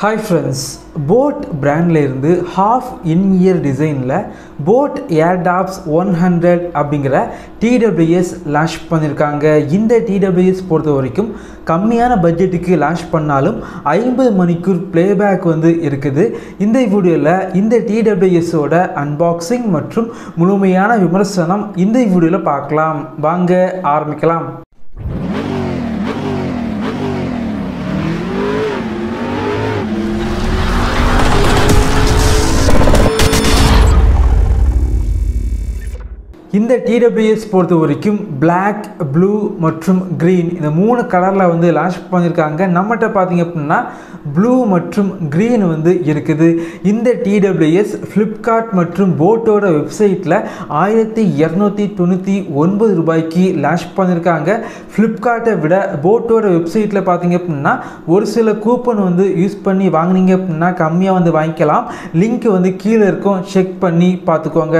Hi friends, boAt brandல இருந்து half in-ear designல boAt Airdopes 100 அப்படிங்கிற TWS launch பண்ணிருக்காங்க. இந்த TWS பொறுத்த வரைக்கும் கம்மியான பட்ஜெட்டுக்கு லான்ச் பண்ணாலும் 50 மணிக்கூர் playback வந்து இருக்குது. இந்த வீடியோல இந்த TWS ஓட unboxing மற்றும் முழுமையான விமர்சனம் இந்த வீடியோல பார்க்கலாம். வாங்க ஆரம்பிக்கலாம். இந்த TWS பொறுத்த வரைக்கும் black, blue மற்றும் green இந்த மூணு கலர்ல வந்து லான்ச் பண்ணிருக்காங்க. நம்மட்ட பாத்தீங்க அப்படினா blue மற்றும் green வந்து இருக்குது. இந்த TWS Flipkart மற்றும் boAtோட வெப்சைட்ல 1299 ரூபாய்க்கு லான்ச் பண்ணிருக்காங்க. Flipkartஐ விட boAtோட வெப்சைட்ல பாத்தீங்க அப்படினா ஒரு சில கூப்பன் வந்து யூஸ் பண்ணி வாங்குனீங்க அப்படினா கம்மியா வந்து வாங்கிக்கலாம். லிங்க் வந்து கீழ இருக்கும், செக் பண்ணி பாத்துக்கோங்க.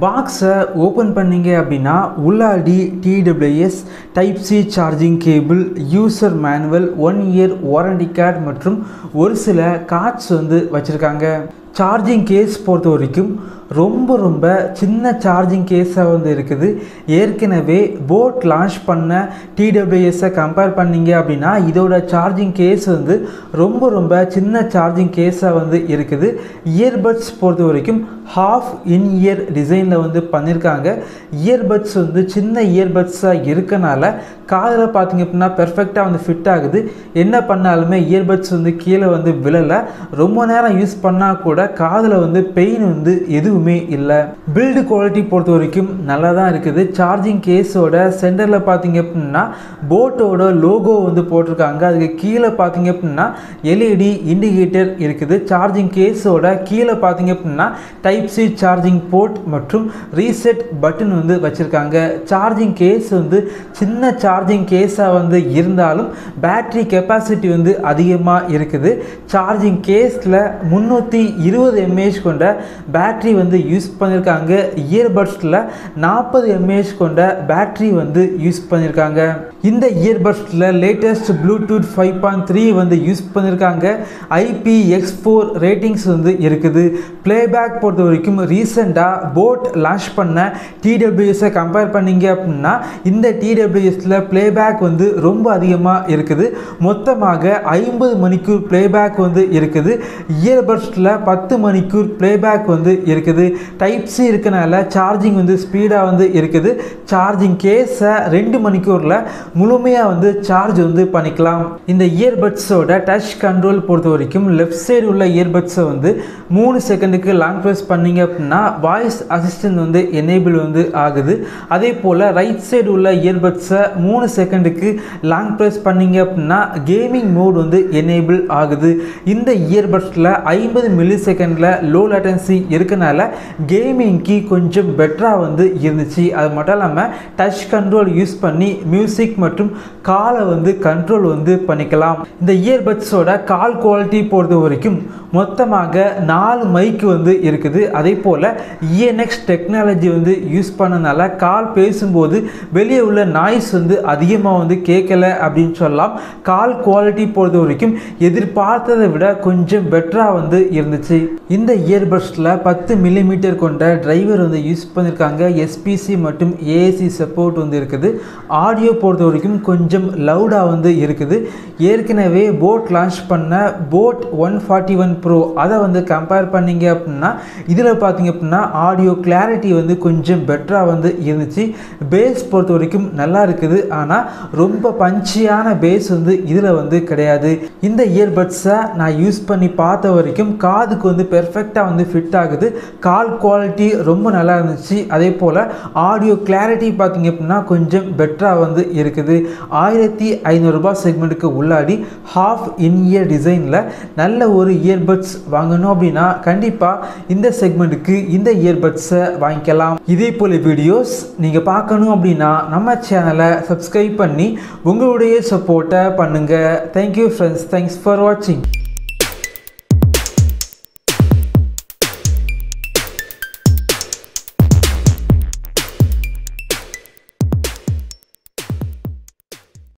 பாக்ஸை ஓபன் பண்ணீங்க அப்படினா உள்ளாடி TWS Type-C charging cable, user manual, 1 year warranty card மற்றும் ஒரு சில கார்ட்ஸ் வந்து வச்சிருக்காங்க. சார்ஜிங் கேஸ் பொறுத்த வரைக்கும் ரொம்ப சின்ன சார்ஜிங் கேஸாக வந்து இருக்குது. ஏற்கனவே boAt லான்ச் பண்ண TWSஐ கம்பேர் பண்ணிங்க அப்படின்னா இதோட சார்ஜிங் கேஸ் வந்து ரொம்ப சின்ன சார்ஜிங் கேஸாக வந்து இருக்குது. இயர்பட்ஸ் பொறுத்த வரைக்கும் ஹாஃப் இன் இயர் டிசைனில் வந்து பண்ணியிருக்காங்க. இயர்பட்ஸ் வந்து சின்ன இயர்பட்ஸாக இருக்கனால காதில் பார்த்தீங்க அப்படின்னா பெர்ஃபெக்டாக வந்து ஃபிட் ஆகுது. என்ன பண்ணாலுமே இயர்பட்ஸ் வந்து கீழே வந்து விழலை. ரொம்ப நேரம் யூஸ் பண்ணால் கூட காதில் வந்து பெயின் வந்து எதுவுமே இல்லை. பில்டு குவாலிட்டி பொறுத்த வரைக்கும் நல்லா தான் இருக்குது. சார்ஜிங் கேஸோட சென்டரில் பார்த்தீங்க அப்படின்னா boAtோட லோகோ வந்து போட்டிருக்காங்க. அதுக்கு கீழே பார்த்தீங்க அப்படின்னா LED இண்டிகேட்டர் இருக்குது. சார்ஜிங் கேஸோட கீழே பார்த்தீங்க அப்படின்னா Type-C சார்ஜிங் போர்ட் மற்றும் ரீசெட் பட்டன் வந்து வச்சிருக்காங்க. சார்ஜிங் கேஸ் வந்து சின்ன சார்ஜிங் கேஸாக வந்து இருந்தாலும் பேட்டரி கெப்பாசிட்டி வந்து அதிகமாக இருக்குது. சார்ஜிங் கேஸில் 320 mAh கொண்ட பேட்டரி வந்து யூஸ் பண்ணியிருக்காங்க. இயர்பட்ஸில் 40 mAh கொண்ட பேட்டரி வந்து யூஸ் பண்ணியிருக்காங்க. இந்த இயர்பட்ஸில் லேட்டஸ்ட் ப்ளூடூத் 5.3 வந்து யூஸ் பண்ணியிருக்காங்க. IPX4 ரேட்டிங்ஸ் வந்து இருக்குது. Playback பொறுத்த வரைக்கும் ரீசெண்டாக boAt லான்ச் பண்ண TWSஐ கம்பேர் பண்ணிங்க அப்படின்னா இந்த TWSல Playback வந்து ரொம்ப அதிகமாக இருக்குது. மொத்தமாக 50 மணிக்கூர் Playback வந்து இருக்குது. இயர்பட்ஸில் 10 மணிக்கூர் Playback வந்து இருக்குது. Type-C இருக்கனால சார்ஜிங் வந்து ஸ்பீடாக வந்து இருக்குது. சார்ஜிங் கேஸை 2 மணிக்கூரில் முழுமையாக வந்து சார்ஜ் வந்து பண்ணிக்கலாம். இந்த இயர்பட்ஸோட டச் கண்ட்ரோல் பொறுத்த வரைக்கும் லெஃப்ட் சைடு உள்ள இயர்பட்ஸை வந்து 3 செகண்டுக்கு லாங் ப்ரெஸ் பண்ணிங்க அப்படின்னா வாய்ஸ் அசிஸ்டன்ட் வந்து எனேபிள் வந்து ஆகுது. அதே போல் ரைட் சைடு உள்ள இயர்பட்ஸை 3 செகண்டுக்கு லாங் ப்ரெஸ் பண்ணிங்க அப்படின்னா கேமிங் மோட் வந்து எனேபிள் ஆகுது. இந்த இயர்பட்ஸில் 50 மில்லி செகண்டில் லோ லேட்டன்சி இருக்கனால கேமிங்க்கு கொஞ்சம் பெட்டராக வந்து இருந்துச்சு. அது மட்டும் இல்லாமல் டச் கண்ட்ரோல் யூஸ் பண்ணி மியூசிக் மற்றும் காலை வந்து கண்ட்ரோல் வந்து பண்ணிக்கலாம். இந்த இயர்பட்ஸோட கால் குவாலிட்டி பொறுத்த வரைக்கும் மொத்தமாக 4 மைக் வந்து இருக்குது. அதே போல் ENX டெக்னாலஜி வந்து யூஸ் பண்ணனால கால் பேசும்போது வெளியே உள்ள நாய்ஸ் வந்து அதிகமாக வந்து கேட்கல அப்படின்னு சொல்லலாம். கால் குவாலிட்டி பொறுத்த வரைக்கும் எதிர்பார்த்ததை விட கொஞ்சம் பெட்டராக வந்து இருந்துச்சு. இந்த இயர்பட்ஸில் 10 மில்லிமீட்டர் கொண்ட டிரைவர் வந்து யூஸ் பண்ணியிருக்காங்க. SPC மற்றும் AAC சப்போர்ட் வந்து இருக்குது. ஆடியோ பொறுத்த வரைக்கும் கொஞ்சம் லவுடாக வந்து இருக்குது. ஏற்கனவே boAt லான்ச் பண்ண boAt 141 Pro அதை வந்து கம்பேர் பண்ணிங்க அப்படின்னா இதில் பார்த்தீங்க அப்படின்னா ஆடியோ கிளாரிட்டி வந்து கொஞ்சம் பெட்டராக வந்து இருந்துச்சு. பேஸ் பொறுத்த வரைக்கும் நல்லா இருக்குது. ஆனால் ரொம்ப பஞ்சியான பேஸ் வந்து இதில் வந்து கிடையாது. இந்த இயர்பட்ஸை நான் யூஸ் பண்ணி பார்த்த வரைக்கும் காதுக்கு வந்து பெர்ஃபெக்டாக வந்து ஃபிட் ஆகுது. கால் குவாலிட்டி ரொம்ப நல்லா இருந்துச்சு. அதே போல் ஆடியோ கிளாரிட்டி பார்த்தீங்க அப்படின்னா கொஞ்சம் பெட்டராக வந்து இருக்குது. 1500 ரூபாய் செக்மெண்ட்டுக்கு உள்ளாடி ஹாஃப் இன் இயர் டிசைனில் நல்ல ஒரு இயர்பட்ஸ் வாங்கணும் அப்படின்னா கண்டிப்பாக இந்த செக்மெண்ட்டுக்கு இந்த இயர்பட்ஸை வாங்கிக்கலாம். இதே போல் வீடியோஸ் நீங்கள் பார்க்கணும் அப்படின்னா நம்ம சேனலை சப்ஸ்கிரைப் பண்ணி உங்களுடைய சப்போர்ட்டை பண்ணுங்கள். Thank you friends. தேங்க்ஸ் ஃபார் வாட்சிங்.